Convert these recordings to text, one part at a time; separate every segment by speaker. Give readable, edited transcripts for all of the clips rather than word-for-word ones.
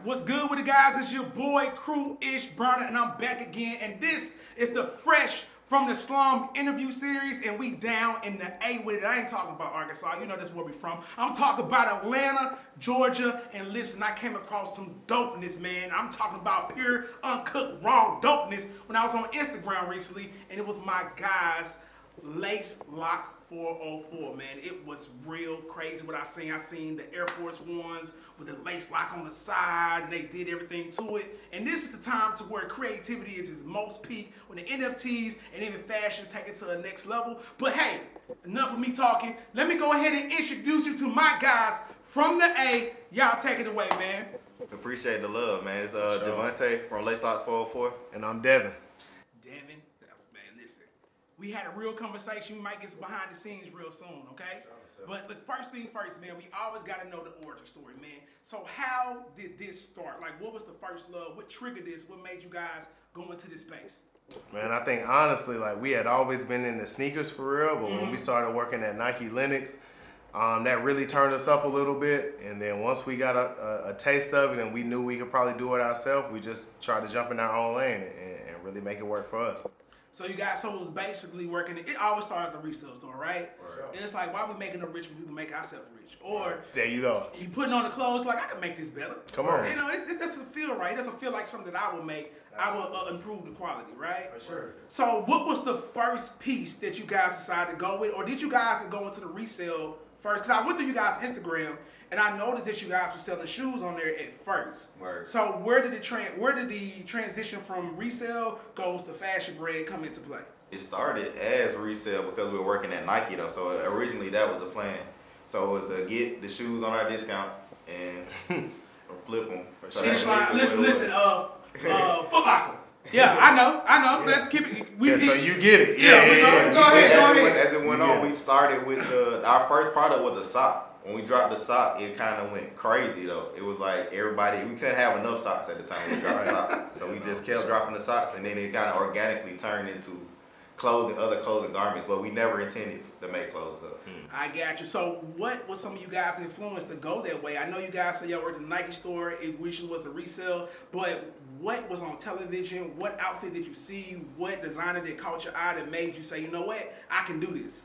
Speaker 1: What's good with the guys? It's your boy Crew-ish Burner, and I'm back again. And this is the Fresh from the Slum interview series, and we down in the A with it. I ain't talking about Arkansas. You know that's where we from. I'm talking about Atlanta, Georgia. And listen, I came across some dopeness, man. I'm talking about pure, uncooked, raw dopeness when I was on Instagram recently, and it was my guys, Lace Lock 404, man. It was real crazy what I seen. I seen the Air Force Ones with the lace lock on the side, and they did everything to it. And this is the time to where creativity is its most peak, when the NFTs and even fashions take it to the next level. But hey, enough of me talking. Let me go ahead and introduce you to my guys from the A. Y'all take it away, man.
Speaker 2: Appreciate the love, man. It's Javante from Lace Locks 404.
Speaker 3: And I'm Devin.
Speaker 1: We had a real conversation. We might get some behind the scenes real soon, okay? Sure. But look, first thing first, man, we always got to know the origin story, man. So how did this start? Like, what was the first love? What triggered this? What made you guys go into this space?
Speaker 3: Man, I think honestly, like, we had always been in the sneakers for real, but when we started working at Nike Linux, that really turned us up a little bit. And then once we got a taste of it and we knew we could probably do it ourselves, we just tried to jump in our own lane and really make it work for us.
Speaker 1: So you guys, so it was basically working. It always started at the resale store, right? And it's like, why are we making them rich when we can make ourselves rich? Or
Speaker 3: there you go.
Speaker 1: You putting on the clothes like, I can make this better.
Speaker 3: Come on.
Speaker 1: You know, it doesn't feel right. It doesn't feel like something that I will make. I will improve the quality, right?
Speaker 3: For sure.
Speaker 1: So what was the first piece that you guys decided to go with? Or did you guys go into the resale first? Because I went through you guys' Instagram, and I noticed that you guys were selling shoes on there at first.
Speaker 2: Word.
Speaker 1: So where did the transition from resale goes to fashion brand come into play?
Speaker 2: It started as resale because we were working at Nike though. So originally that was the plan. So it was to get the shoes on our discount and flip them.
Speaker 1: Finish line. Listen. Foot Locker. Yeah, I know. Yeah. Let's keep it.
Speaker 3: So you get it.
Speaker 1: Yeah. Go ahead.
Speaker 2: As it went on, we started with our first product was a sock. When we dropped the sock, it kind of went crazy though. It was like we couldn't have enough socks at the time when we dropped the socks. So we just kept dropping the socks, and then it kind of organically turned into other clothing garments, but we never intended to make clothes though.
Speaker 1: I got you. So what was some of you guys' influence to go that way? I know you guys said y'all worked in the Nike store, it originally was the resale, but what was on television? What outfit did you see? What designer that caught your eye that made you say, you know what, I can do this?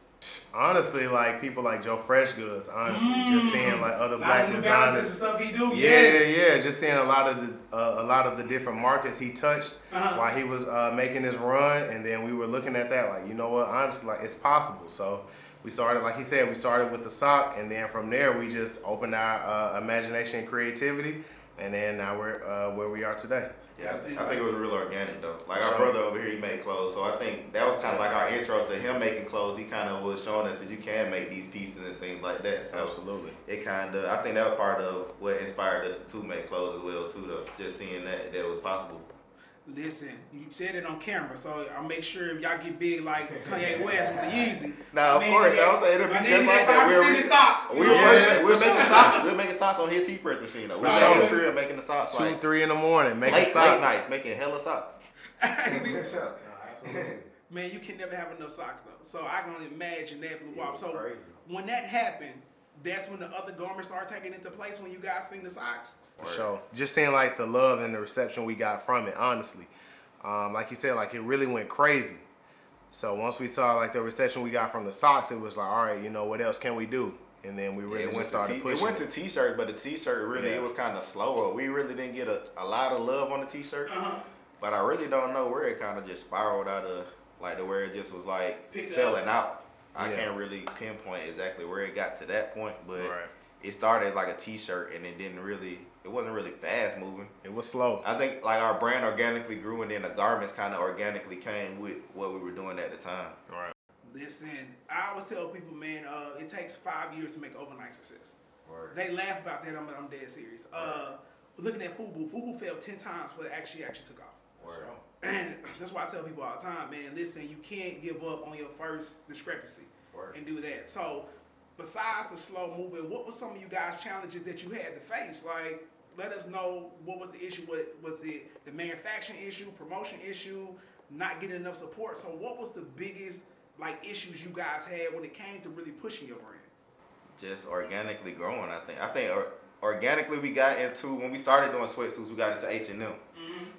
Speaker 3: Honestly, like people like Joe Fresh Goods, honestly, just seeing like other black designers
Speaker 1: and stuff he do.
Speaker 3: Just seeing a lot of the different markets he touched while he was making his run, and then we were looking at that like, you know what, honestly, like it's possible. So we started, like he said, we started with the sock, and then from there we just opened our imagination and creativity, and then now we're where we are today.
Speaker 2: Yeah, I think it was real organic though. Like our brother over here, he made clothes, so I think that was kind of like our intro to him making clothes. He kind of was showing us that you can make these pieces and things like that. So
Speaker 3: absolutely,
Speaker 2: it kind of, I think that was part of what inspired us to make clothes as well too. Though, just seeing that was possible.
Speaker 1: Listen, you said it on camera, so I'll make sure if y'all get big like Kanye West with the Yeezy.
Speaker 2: Now, of course, I was saying it'll be just like that. We're making socks on his heat press machine. We're in his crib making the socks.
Speaker 3: 2, 3 in the morning, making socks.
Speaker 2: Late nights, making hella socks.
Speaker 1: Man, you can never have enough socks though. So I can only imagine that blew off. So when that happened, that's when the other garments started taking into place when you guys seen the socks?
Speaker 3: For sure. Just seeing like the love and the reception we got from it, honestly. Like you said, like it really went crazy. So once we saw like the reception we got from the socks, it was like, all right, you know, what else can we do? And then we really started pushing.
Speaker 2: It went to t-shirts, but the t-shirt really, it was kind of slower. We really didn't get a lot of love on the t-shirt. But I really don't know where it kind of just spiraled out of, like to where it just was like selling out. I can't really pinpoint exactly where it got to that point, but it started as like a t-shirt, and it wasn't really fast moving.
Speaker 3: It was slow.
Speaker 2: I think like our brand organically grew, and then the garments kind of organically came with what we were doing at the time.
Speaker 3: Right.
Speaker 1: Listen, I always tell people, man, it takes 5 years to make overnight success.
Speaker 2: Word.
Speaker 1: They laugh about that. I'm dead serious. Looking at FUBU failed 10 times before it actually took off.
Speaker 2: Word.
Speaker 1: And that's why I tell people all the time, man, listen, you can't give up on your first discrepancy and do that. So besides the slow moving, what were some of you guys' challenges that you had to face? Like, let us know, what was the issue? Was it the manufacturing issue, promotion issue, not getting enough support? So what was the biggest like issues you guys had when it came to really pushing your brand?
Speaker 2: Just organically growing, I think. organically we got into, when we started doing sweatsuits, we got into H&M.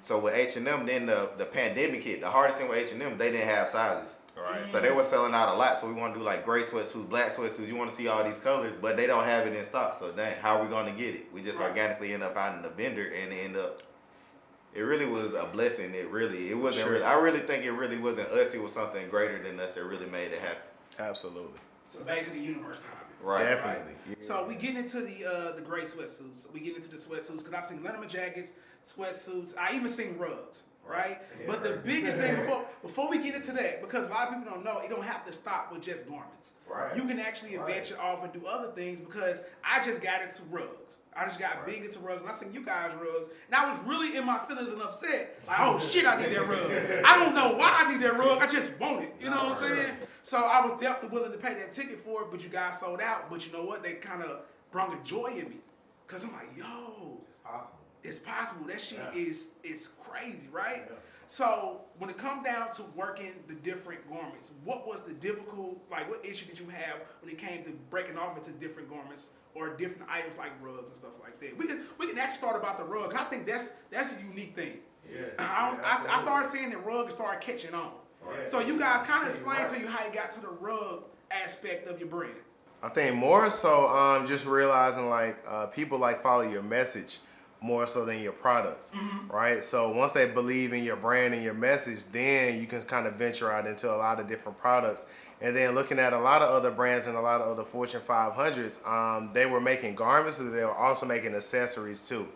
Speaker 2: So with H&M, then the pandemic hit. The hardest thing with H&M, they didn't have sizes.
Speaker 3: Right.
Speaker 2: So they were selling out a lot. So we want to do like gray sweatsuits, black sweatsuits. You want to see all these colors, but they don't have it in stock. So dang, how are we going to get it? We just organically end up finding a vendor, and it really was a blessing. It wasn't really, I really think it really wasn't us. It was something greater than us that really made it happen.
Speaker 3: Absolutely.
Speaker 1: So basically, universe timing.
Speaker 2: Right.
Speaker 3: Definitely.
Speaker 1: Right. So we get into the gray sweatsuits. We get into the sweatsuits because I seen Letterman jackets, sweatsuits. I even seen rugs. Right? Yeah, but the biggest thing before we get into that, because a lot of people don't know, it don't have to stop with just garments.
Speaker 2: Right.
Speaker 1: You can actually venture off and do other things, because I just got into rugs. I just got big into rugs, and I seen you guys rugs, and I was really in my feelings and upset. Like, oh shit, I need that rug. I don't know why I need that rug. I just want it. You know what I'm saying? So I was definitely willing to pay that ticket for it, but you guys sold out. But you know what? They kind of brought a joy in me, because I'm like, yo,
Speaker 3: It's possible.
Speaker 1: it's possible. That shit is crazy, right? Yeah. So when it comes down to working the different garments, what was the difficult, like what issue did you have when it came to breaking off into different garments or different items like rugs and stuff like that? We can actually start about the rug. I think that's a unique thing.
Speaker 3: Yeah.
Speaker 1: I started seeing the rug and started catching on. Right. So you guys kind of explain to you how you got to the rug aspect of your brand.
Speaker 3: I think more so just realizing like people like follow your message more so than your products, right? So once they believe in your brand and your message, then you can kind of venture out into a lot of different products. And then looking at a lot of other brands and a lot of other Fortune 500s, they were making garments, but they were also making accessories too.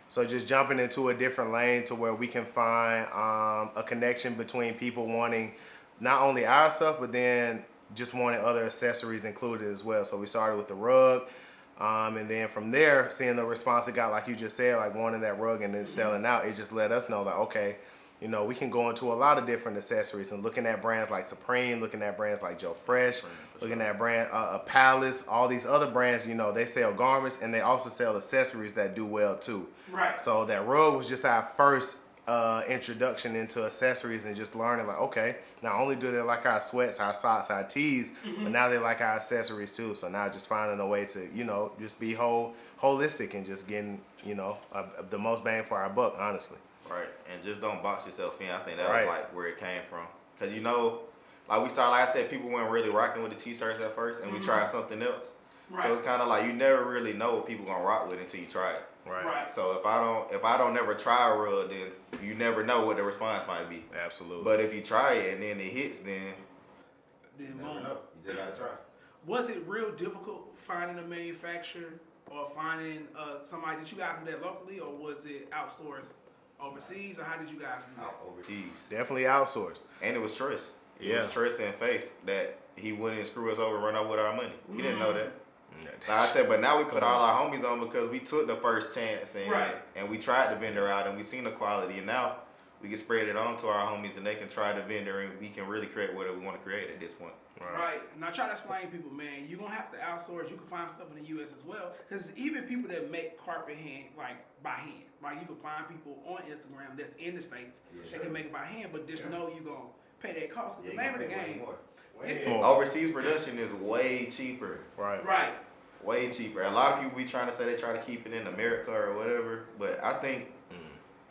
Speaker 3: So just jumping into a different lane to where we can find a connection between people wanting not only our stuff, but then just wanting other accessories included as well. So we started with the rug. And then from there, seeing the response it got, like you just said, like wanting that rug and then selling out, it just let us know that, okay, you know, we can go into a lot of different accessories, and looking at brands like Supreme, looking at brands like Joe Fresh, looking at brand Palace, all these other brands, you know, they sell garments and they also sell accessories that do well too.
Speaker 1: Right.
Speaker 3: So that rug was just our first introduction into accessories, and just learning like, okay, not only do they like our sweats, our socks, our tees, but now they like our accessories too. So now just finding a way to, you know, just be holistic and just getting, you know, the most bang for our buck, honestly.
Speaker 2: Right, and just don't box yourself in. I think that was like where it came from. Because, you know, like we started, like I said, people weren't really rocking with the t-shirts at first, and we tried something else. Right. So it's kind of like you never really know what people gonna rock with until you try it.
Speaker 3: Right.
Speaker 2: So if I don't never try a rug, then you never know what the response might be.
Speaker 3: Absolutely.
Speaker 2: But if you try it and then it hits, then
Speaker 1: you
Speaker 2: never know. You just gotta try.
Speaker 1: Was it real difficult finding a manufacturer or finding somebody? Did you guys do that locally, or was it outsourced overseas, or how did you guys do that?
Speaker 2: Overseas.
Speaker 3: Definitely outsourced.
Speaker 2: And it was trust. It was trust and faith that he wouldn't screw us over and run off with our money. We didn't know that. Like I said, but now we put all our homies on because we took the first chance and we tried the vendor out and we seen the quality, and now we can spread it on to our homies and they can try the vendor and we can really create whatever we want to create at this point.
Speaker 1: Right. Now try to explain people, man, you're going to have to outsource. You can find stuff in the U.S. as well, because even people that make carpet by hand, like you can find people on Instagram that's in the States that can make it by hand, but just know you're going to pay that cost, because the name of the game.
Speaker 2: Overseas production is way cheaper.
Speaker 1: Right.
Speaker 2: Way cheaper. A lot of people be trying to say they try to keep it in America or whatever, but I think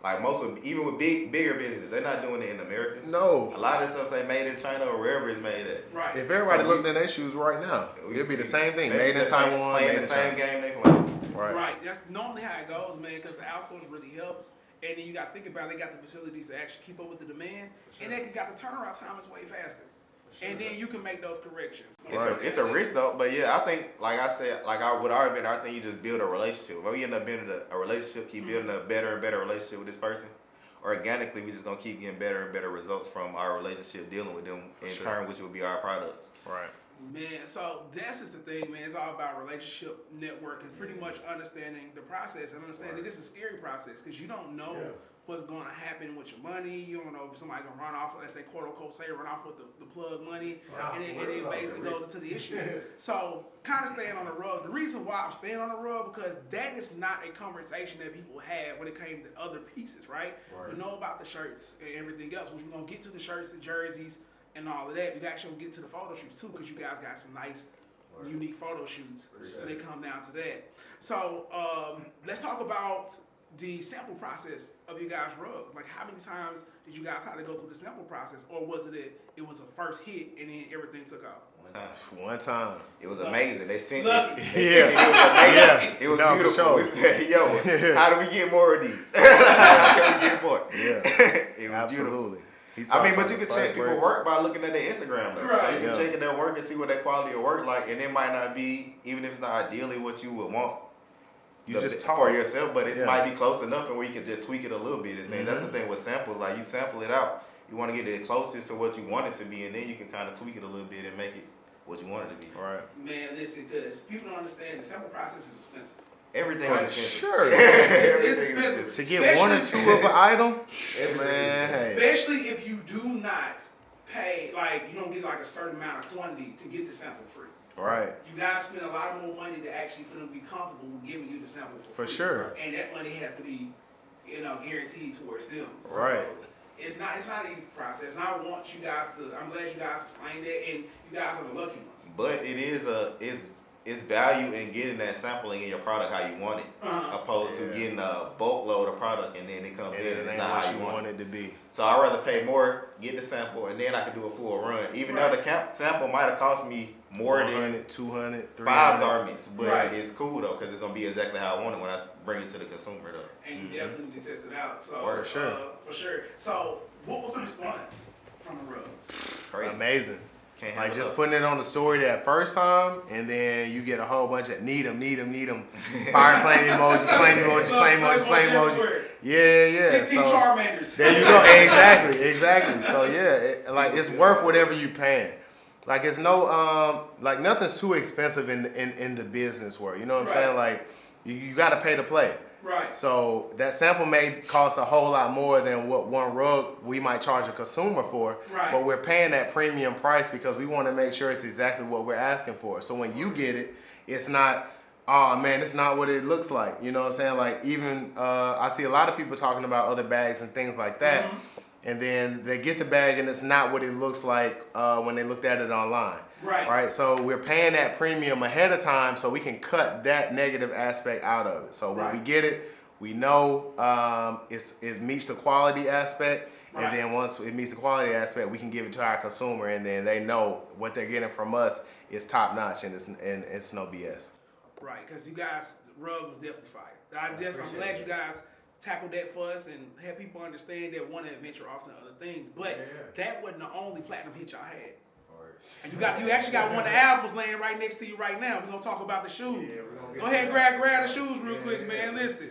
Speaker 2: like most of, even with bigger businesses, they're not doing it in America.
Speaker 3: No.
Speaker 2: A lot of stuff say made in China or wherever it's made at.
Speaker 1: Right.
Speaker 3: If everybody looked in their shoes right now, it'd be the same thing. Made in Taiwan.
Speaker 2: Playing the same game they play.
Speaker 1: Right. That's normally how it goes, man, because the outsource really helps. And then you got to think about it, they got the facilities to actually keep up with the demand, and they got the turnaround time is way faster. And then you can make those corrections.
Speaker 2: It's a risk though, but yeah, I think, like I said, with our vendor, I think you just build a relationship. If we end up building a relationship, keep building a better and better relationship with this person, organically, we just gonna keep getting better and better results from our relationship dealing with them turn, which would be our products.
Speaker 3: Right.
Speaker 1: Man, so that's just the thing, man. It's all about relationship networking, pretty much understanding the process and understanding this is a scary process because you don't know what's going to happen with your money. You don't know if somebody's going to run off, let's say, quote unquote, run off with the plug money, and it basically goes into the issues. So, kind of staying on the rug. The reason why I'm staying on the rug, because that is not a conversation that people have when it came to other pieces, right? We know about the shirts and everything else, which we're going to get to the shirts, the jerseys, and all of that. We actually get to the photo shoots too, because you guys got some nice unique photo shoots when they come down to that. So let's talk about the sample process of your guys' rug. Like, how many times did you guys have to go through the sample process, or was it was a first hit and then everything took off?
Speaker 3: One time.
Speaker 2: It was amazing. They sent
Speaker 1: Lucky.
Speaker 2: it. It was amazing. It was
Speaker 3: No, for
Speaker 2: beautiful.
Speaker 3: sure.
Speaker 2: We said, yo, how do we get more of these? How can we get more?
Speaker 3: Yeah.
Speaker 2: It was
Speaker 3: Absolutely.
Speaker 2: beautiful. I mean, but you can check people's work by looking at their Instagram, though.
Speaker 1: Right.
Speaker 2: So you can check their work and see what their quality of work like, and it might not be, even if it's not ideally what you would want.
Speaker 3: You just talk
Speaker 2: for yourself, but it might be close enough and where you can just tweak it a little bit and things. That's the thing with samples. Like, you sample it out, you want to get it closest to what you want it to be, and then you can kind of tweak it a little bit and make it what you want it to be.
Speaker 3: Right.
Speaker 1: Man, listen, because people don't understand the sample process is expensive.
Speaker 2: Everything
Speaker 3: For
Speaker 2: is expensive.
Speaker 3: sure.
Speaker 1: It's expensive.
Speaker 3: To get one or two of an item, man, hey.
Speaker 1: Especially if you do not pay, like, you don't get like a certain amount of quantity to get the sample free.
Speaker 3: Right.
Speaker 1: You gotta spend a lot more money to actually for them to be comfortable with giving you the sample
Speaker 3: For
Speaker 1: free.
Speaker 3: sure.
Speaker 1: And that money has to be, guaranteed towards them.
Speaker 3: Right.
Speaker 1: So it's not an easy process. And I want you guys to. I'm glad you guys explained that, and you guys are the lucky ones.
Speaker 2: But it is it's value in getting that sampling in your product how you want it, opposed to getting a bulk load of product and then it comes in and it's not how you want it
Speaker 3: to be.
Speaker 2: So I'd rather pay more, get the sample, and then I can do a full run. Even though the sample might have cost me more than
Speaker 3: 100, 200, 300.
Speaker 2: 5 garments, but
Speaker 1: Right.
Speaker 2: it's cool though because it's gonna be exactly how I want it when I bring it to the consumer though.
Speaker 1: And you definitely test it out. So
Speaker 2: For
Speaker 3: sure.
Speaker 1: For sure. So what was the response from the rugs?
Speaker 2: Crazy.
Speaker 3: Amazing.
Speaker 2: Can't
Speaker 3: Like
Speaker 2: handle
Speaker 3: just
Speaker 2: it.
Speaker 3: putting it on the story that first time, and then you get a whole bunch of need 'em, fire flame emoji, flame emoji. Yeah.
Speaker 1: 16
Speaker 3: So,
Speaker 1: Charmanders.
Speaker 3: there you go. Exactly. So yeah, it's worth whatever you paying. Like it's no like nothing's too expensive in the business world. You know what I'm saying? Like you got to pay to play.
Speaker 1: Right.
Speaker 3: So that sample may cost a whole lot more than what one rug we might charge a consumer for.
Speaker 1: Right.
Speaker 3: But we're paying that premium price because we want to make sure it's exactly what we're asking for. So when you get it, it's not, oh man, it's not what it looks like. You know what I'm saying? Like even I see a lot of people talking about other bags and things like that. And then they get the bag and it's not what it looks like when they looked at it online. Right. So we're paying that premium ahead of time so we can cut that negative aspect out of it. So when we get it, we know it meets the quality aspect.
Speaker 1: Right.
Speaker 3: And then once it meets the quality aspect, we can give it to our consumer, and then they know what they're getting from us is top notch and it's no BS.
Speaker 1: Right, because you guys, the rug was definitely fire. I'm glad you guys tackled that for us and had people understand that one adventure off to other things. But that wasn't the only platinum hit y'all had. And you actually got one of the albums laying right next to you right now. We're gonna talk about the shoes. Go ahead and grab the shoes real quick, man. Listen.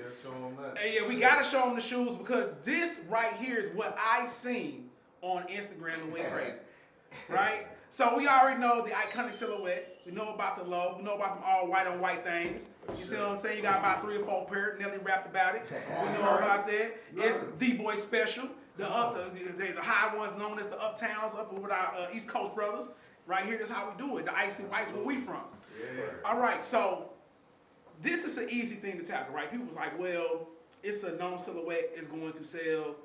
Speaker 1: And we gotta show them the shoes because this right here is what I seen on Instagram and went crazy. Right? So we already know the iconic silhouette. We know about the low. We know about them all white on white things. You see what I'm saying? You got about 3 or 4 pair. Nelly rapped about it. We know about that. It's D-Boy special. The high ones known as the Uptowns, up with our East Coast brothers. Right here is how we do it. The icy whites, where we from. All right, so this is an easy thing to tackle, right? People was like, well, it's a known silhouette. It's going to sell.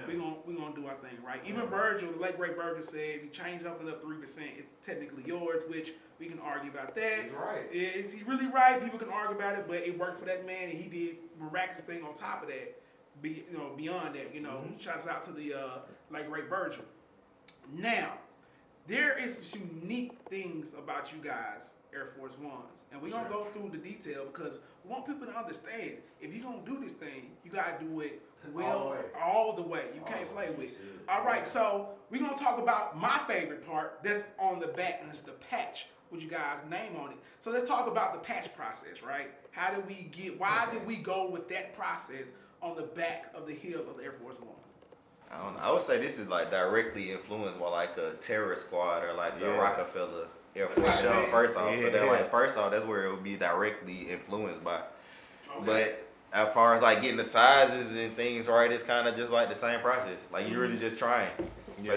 Speaker 1: We're gonna do our thing, right? Even Virgil, the late great Virgil said, if you change something up 3%, it's technically yours, which we can argue about that.
Speaker 3: He's right.
Speaker 1: Is he really right? People can argue about it, but it worked for that man, and he did miraculous thing on top of that. Beyond that, shouts out to the late great Virgil. Now, there is some unique things about you guys, Air Force Ones, and we're gonna go through the detail because we want people to understand if you're gonna do this thing, you gotta do it well, all the way. You can't play with it. All right, so we're gonna talk about my favorite part that's on the back, and it's the patch with you guys' name on it. So let's talk about the patch process, right? Why did we go with that process on the back of the heel of the Air Force Ones?
Speaker 2: I don't know. I would say this is like directly influenced by like a terror squad or like the Rockefeller Air Force. First off, so that like first off, that's where it would be directly influenced by. Okay. But as far as like getting the sizes and things right, it's kind of just like the same process. Like you're really just trying. So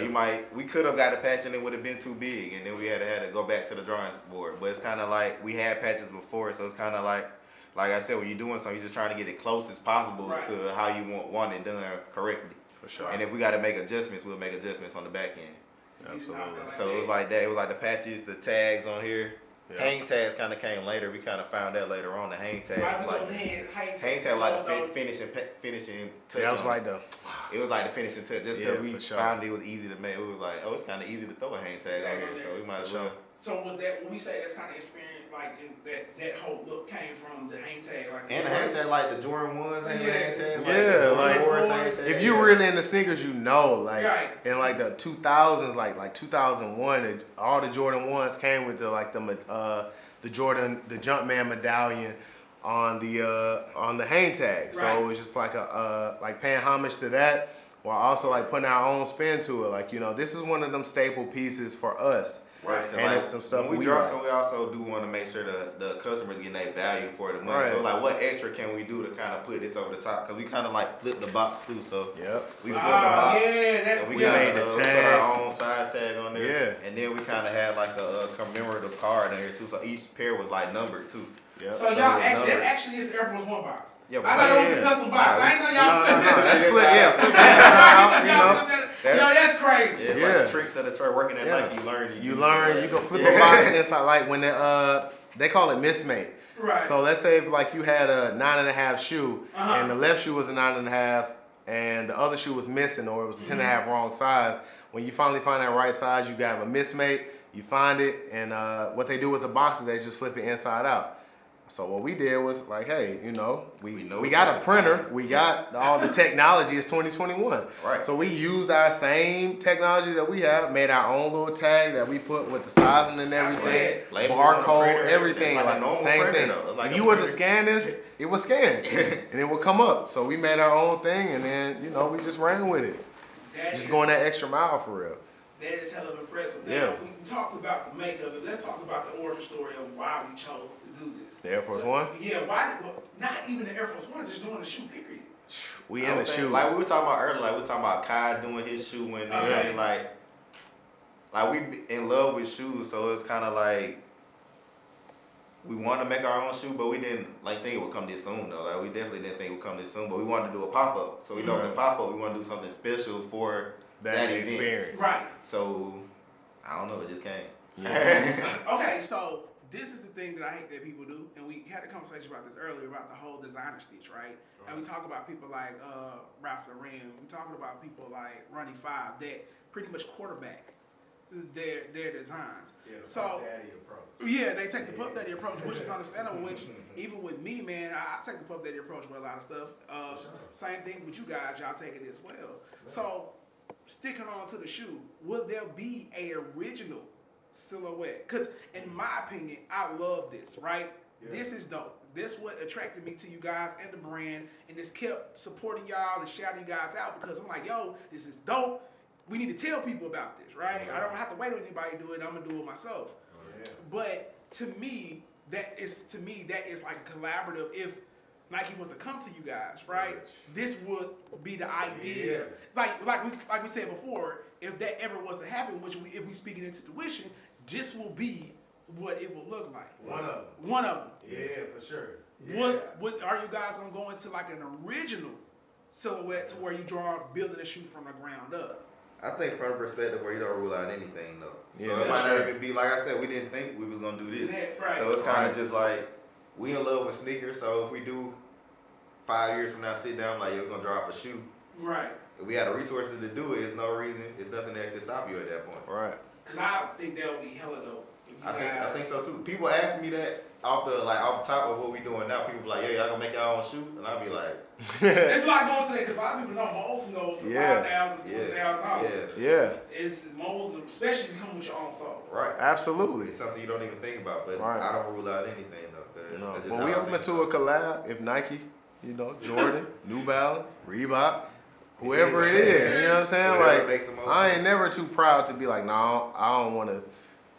Speaker 2: we could have got a patch and it would have been too big, and then we had to go back to the drawing board. But it's kind of like we had patches before, so it's kind of like I said, when you're doing something, you're just trying to get it close as possible to how you want it done correctly. For sure. And if we got to make adjustments, we'll make adjustments on the back end.
Speaker 3: Absolutely.
Speaker 2: So it was like that. It was like the patches, the tags on here.
Speaker 3: Yeah.
Speaker 2: Hang tags kind of came later. We kind of found that later on. The hang tag, hang tag, like the finishing touch.
Speaker 3: That was like
Speaker 2: it was like the finishing touch. Just because we
Speaker 3: sure.
Speaker 2: found it was easy to make. We was like, oh, it's kind of easy to throw a hang tag on here, so we might as well.
Speaker 1: So was that when we say that's kind of experience, like that whole look came from the hang tag, like
Speaker 2: and the hang tag, like the Jordan ones, and the hang tag,
Speaker 3: if you really into sneakers, you know, like in like the 2000s, like 2001, all the Jordan ones came with the Jordan, the Jumpman medallion on the hang tag. So it was just like like paying homage to that, while also like putting our own spin to it. Like, you know, this is one of them staple pieces for us.
Speaker 2: Right,
Speaker 3: and
Speaker 2: like,
Speaker 3: some stuff
Speaker 2: when we drop some, we also do want to make sure the customers get their value for the money. So like, what extra can we do to kind of put this over the top? Because we kind of like flip the box too. So we flip the box, and we kind of put our own size tag on there. And then we kind of had like a commemorative card in here too. So each pair was like numbered too.
Speaker 1: So y'all actually is Air Force One box.
Speaker 2: Yeah,
Speaker 1: I thought it was a custom box. I ain't know y'all Yo, that's crazy.
Speaker 2: Yeah, like the tricks of the trade, working at Nike, you learn.
Speaker 3: You can flip a box inside, like when they call it mismade.
Speaker 1: Right.
Speaker 3: So let's say if like you had a 9.5 shoe, and the left shoe was a 9.5, and the other shoe was missing, or it was a 10.5 wrong size. When you finally find that right size, you got a mismade. You find it, and what they do with the boxes, they just flip it inside out. So what we did was like, hey, you know, we got a printer, we got all the technology. It's 2021,
Speaker 2: right?
Speaker 3: So we used our same technology that we have, made our own little tag that we put with the sizing and everything, barcode, everything, like the same thing. If you were to scan this, it would scan and it would come up. So we made our own thing, and then you know we just ran with it, just going that extra mile for real.
Speaker 1: That is hell of impressive. Now, we talked about the make of it. Let's talk about the origin story of why we chose to do this.
Speaker 3: The Air Force One?
Speaker 1: Yeah, not even the Air Force One, just doing the shoe, period.
Speaker 3: We in the shoe.
Speaker 2: Like we were talking about earlier, like we were talking about Kai doing his shoe and then like we in love with shoes, so it's kind of like we wanted to make our own shoe, but we didn't think it would come this soon though. Like we definitely didn't think it would come this soon, but we wanted to do a pop-up. So we know the pop-up, we want to do something special for that
Speaker 3: experience.
Speaker 1: Right.
Speaker 2: So, I don't know, it just came.
Speaker 1: Okay, so this is the thing that I hate that people do, and we had a conversation about this earlier about the whole designer stitch, right? And we talk about people like Ralph Lauren, we talking about people like Ronnie Five that pretty much quarterback their designs.
Speaker 3: Yeah, the
Speaker 1: so
Speaker 3: Puff Daddy approach.
Speaker 1: Yeah, they take the Puff Daddy approach, which is understandable. Which even with me, man, I take the Puff Daddy approach with a lot of stuff. Same thing with you guys, y'all take it as well. So sticking on to the shoe, will there be a original silhouette? Because in my opinion, I love this, right? Yeah. This is dope. This what attracted me to you guys and the brand, and this kept supporting y'all and shouting you guys out because I'm like, yo, this is dope. We need to tell people about this, right? I don't have to wait on anybody to do it. I'm gonna do it myself. But to me, that is like a collaborative. If Nike was to come to you guys, right? This would be the idea. Like we said before, if that ever was to happen, if we speak it into tuition, this will be what it will look like. One of them.
Speaker 3: Yeah, for sure.
Speaker 1: What are you guys gonna go into like an original silhouette to where you building a shoe from the ground up?
Speaker 2: I think from a perspective where you don't rule out anything though. So it might not even be, like I said, we didn't think we was gonna do this. So it's kind of just like, we in love with sneakers, so if we do 5 years from now sit down like, we're gonna drop a shoe.
Speaker 1: Right.
Speaker 2: If we had the resources to do it, there's no reason, there's nothing that could stop you at that point.
Speaker 3: Right.
Speaker 1: Cause I think that would be hella dope.
Speaker 2: I think so too. People ask me that off the top of what we doing now. People be like, y'all gonna make your own shoe? And I'll be like,
Speaker 1: it's a lot going to that because a lot of people know moles can go for $5,000, $20,000.
Speaker 3: Yeah.
Speaker 1: It's moles, especially if you come with your own sauce.
Speaker 2: Right.
Speaker 3: Absolutely.
Speaker 2: It's something you don't even think about, but I don't rule out anything though.
Speaker 3: No. When we open to a collab, if Nike, Jordan, New Balance, Reebok, whoever it is, you know what I'm saying? Like, I ain't never too proud to be like, no, I don't want to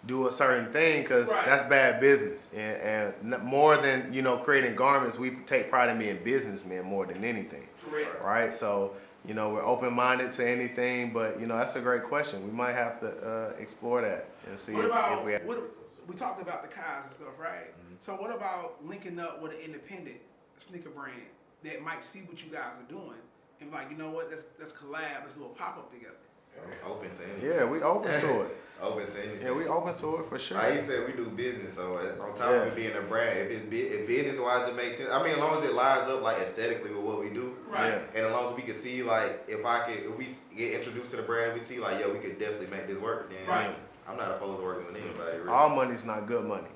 Speaker 3: do a certain thing because that's bad business. And more than, creating garments, we take pride in being businessmen more than anything.
Speaker 1: Correct.
Speaker 3: Right? So, we're open-minded to anything, but, that's a great question. We might have to explore that and see if we have
Speaker 1: we talked about the Kais and stuff, right? Mm-hmm. So what about linking up with an independent sneaker brand that might see what you guys are doing and like, you know what, let's collab, let's do a pop-up together.
Speaker 2: Open to anything.
Speaker 3: Yeah, we open to it.
Speaker 2: Open to anything.
Speaker 3: Yeah, we open to it for sure.
Speaker 2: Like you said, we do business, so on top of it being a brand, if business wise it makes sense. I mean, as long as it lines up like aesthetically with what we do,
Speaker 1: Right.
Speaker 3: Yeah.
Speaker 2: and as long as we can see like if we get introduced to the brand, we see like we could definitely make this work. Then
Speaker 1: Right.
Speaker 2: I'm not opposed to working with anybody. Really.
Speaker 3: All money's not good money,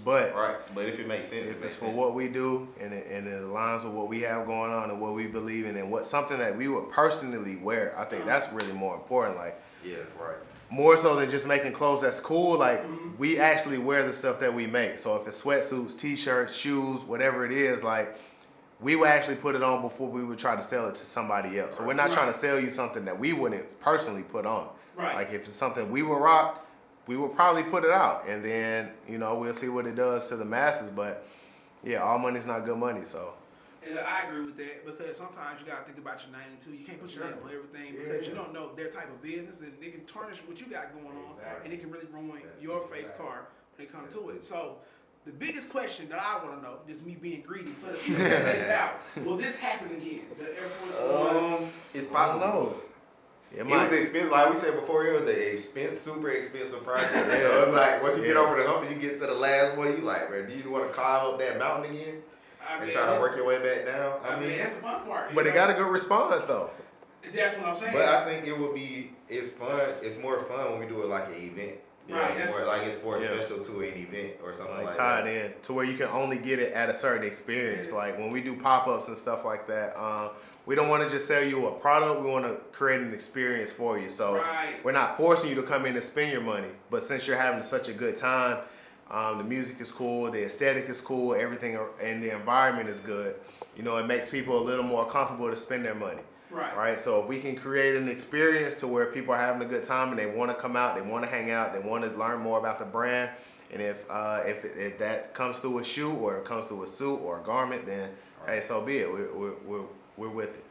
Speaker 3: but
Speaker 2: Right, but if it makes sense,
Speaker 3: if it's for what we do and it aligns with what we have going on and what we believe in and what something that we would personally wear, I think that's really more important. Like
Speaker 2: yeah, right.
Speaker 3: more so than just making clothes that's cool. Like we actually wear the stuff that we make. So if it's sweatsuits, t-shirts, shoes, whatever it is, like we would actually put it on before we would try to sell it to somebody else. So we're not trying to sell you something that we wouldn't personally put on.
Speaker 1: Right.
Speaker 3: Like if it's something we would rock, we will probably put it out, and then we'll see what it does to the masses. But yeah, all money's not good money. So
Speaker 1: And I agree with that because sometimes you gotta think about your name too. You can't put your name on everything because you don't know their type of business, and it can tarnish what you got going on, and it can really ruin your face card when it comes to it. So the biggest question that I want to know, just me being greedy for the people that missed out, will this happen again? The Air Force One.
Speaker 2: It's
Speaker 3: I don't
Speaker 2: possible.
Speaker 3: know.
Speaker 2: It was expensive, like we said before. It was an super expensive project. So it's like once you get over the hump and you get to the last one, you like, man, do you want to climb up that mountain again and try to work your way back down?
Speaker 1: I mean, that's the fun part.
Speaker 3: But it got a good response though.
Speaker 1: That's what I'm saying.
Speaker 2: But I think it's fun. It's more fun when we do it like an event.
Speaker 1: Right.
Speaker 2: More like it's more special to an event or something like
Speaker 3: tied
Speaker 2: that.
Speaker 3: in to where you can only get it at a certain experience.
Speaker 1: Yes.
Speaker 3: Like when we do pop-ups and stuff like that, we don't want to just sell you a product. We want to create an experience for you. So we're not forcing you to come in and spend your money. But since you're having such a good time, the music is cool, the aesthetic is cool, everything and the environment is good. It makes people a little more comfortable to spend their money. Right. So if we can create an experience to where people are having a good time and they want to come out, they want to hang out, they want to learn more about the brand, and if that comes through a shoe or it comes through a suit or a garment, then hey, so be it. We're with it.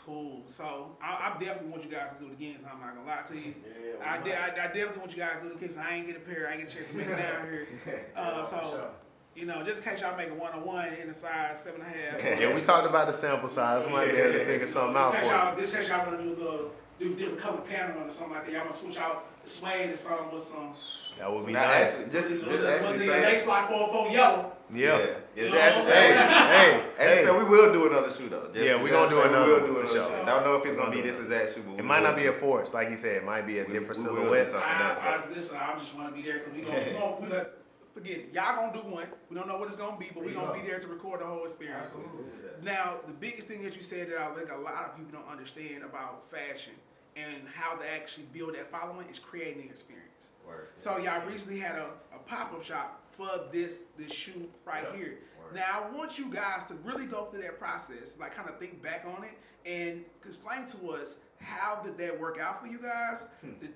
Speaker 1: Cool. So I definitely want you guys to do it again. So I'm not gonna lie to you. I definitely want you guys to do it in case I ain't get a pair. I ain't get a chance to make it down here. Just in case y'all make a 101 in a size 7.5.
Speaker 3: Yeah, we talked about the sample size. We might be able to figure something out for you.
Speaker 1: This case y'all want to do different color pattern or something like that. Y'all want to switch out the suede or something with some.
Speaker 3: That would be
Speaker 2: Now,
Speaker 3: nice.
Speaker 2: Just
Speaker 1: the
Speaker 2: actually say.
Speaker 1: lace lock for yellow.
Speaker 3: Yeah.
Speaker 2: Just actually
Speaker 3: Hey,
Speaker 2: say we will do another shoe though.
Speaker 3: Yeah, we gonna do another one for sure.
Speaker 2: Don't know if it's gonna be this exact shoe, but
Speaker 3: it might not be a force, like you said. It might be a different silhouette.
Speaker 1: Listen, I just want to be there because we gonna forget it. Y'all gonna do one. We don't know what it's gonna be, but we gonna be there to record the whole experience.
Speaker 2: Absolutely.
Speaker 1: Now, the biggest thing that you said that I think a lot of people don't understand about fashion and how to actually build that following is creating an experience. So y'all recently had a pop-up shop for this shoe right here. Now, I want you guys to really go through that process, like kind of think back on it and explain to us how did that work out for you guys?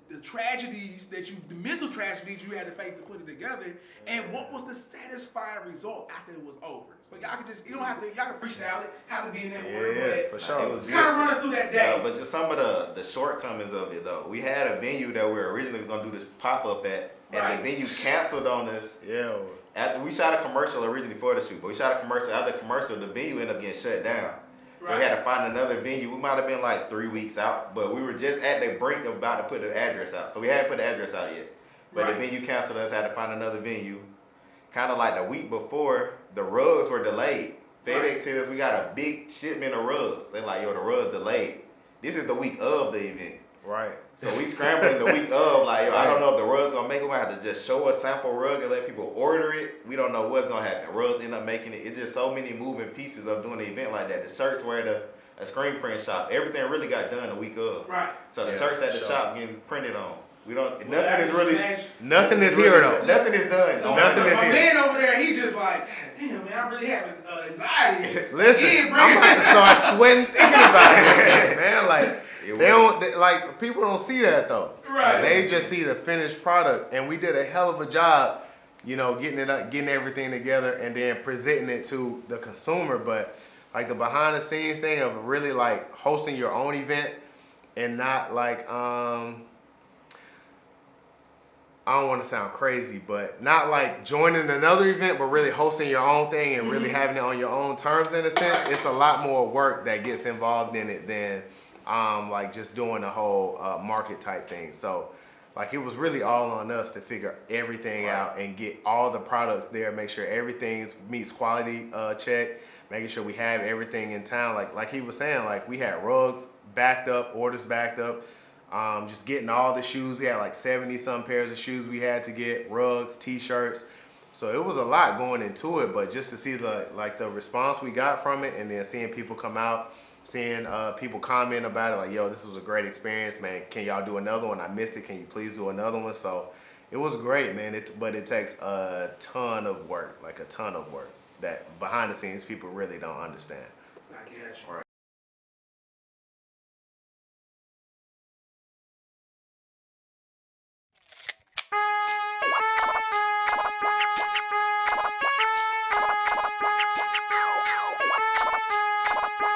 Speaker 1: The tragedies the mental tragedies you had to face to put it together, and what was the satisfying result after it was over? So y'all can y'all can freestyle it, have to be in that order,
Speaker 3: Yeah, for sure.
Speaker 1: Just kind of run us through that day.
Speaker 2: But just some of the shortcomings of it though. We had a venue that we were originally going to do this pop-up at, and the venue canceled on us.
Speaker 3: Yeah.
Speaker 2: After we shot a commercial originally for the shoot, but we shot a commercial. After the commercial, the venue ended up getting shut down. So we had to find another venue. We might have been like 3 weeks out, but we were just at the brink of about to put the address out. So we hadn't put the address out yet. But the venue canceled us, had to find another venue. Kind of like the week before, the rugs were delayed. FedEx hit us, we got a big shipment of rugs. They're like, yo, the rugs delayed. This is the week of the event.
Speaker 3: Right.
Speaker 2: So we scrambling the week of, like, yo, I don't know if the rug's gonna make it. We have to just show a sample rug and let people order it. We don't know what's gonna happen. Rugs end up making it. It's just so many moving pieces of doing an event like that. The shirts were at a screen print shop. Everything really got done the week of.
Speaker 1: Right.
Speaker 2: So the shirts at the shop getting printed on. Nothing is
Speaker 3: here though.
Speaker 2: Nothing is done.
Speaker 3: Nothing is here.
Speaker 1: My man over there, he just like, damn man, I'm really having anxiety.
Speaker 3: Listen, I'm about to start sweating thinking about it, man. Like people don't see that though.
Speaker 1: Right.
Speaker 3: They just see the finished product, and we did a hell of a job, getting it up, getting everything together, and then presenting it to the consumer. But like the behind the scenes thing of really like hosting your own event and not like I don't want to sound crazy, but not like joining another event, but really hosting your own thing and really having it on your own terms in a sense. It's a lot more work that gets involved in it than like just doing the whole market type thing. So like it was really all on us to figure everything out and get all the products there, make sure everything meets quality check, making sure we have everything in town. Like he was saying, like we had rugs backed up, orders backed up, just getting all the shoes. We had like 70 some pairs of shoes we had to get, rugs, t-shirts. So it was a lot going into it, but just to see the response we got from it, and then seeing people come out, seeing people comment about it, like, yo, this was a great experience, man. Can y'all do another one? I missed it. Can you please do another one? So it was great, man. But it takes a ton of work, like a ton of work that behind the scenes people really don't understand.
Speaker 1: I guess.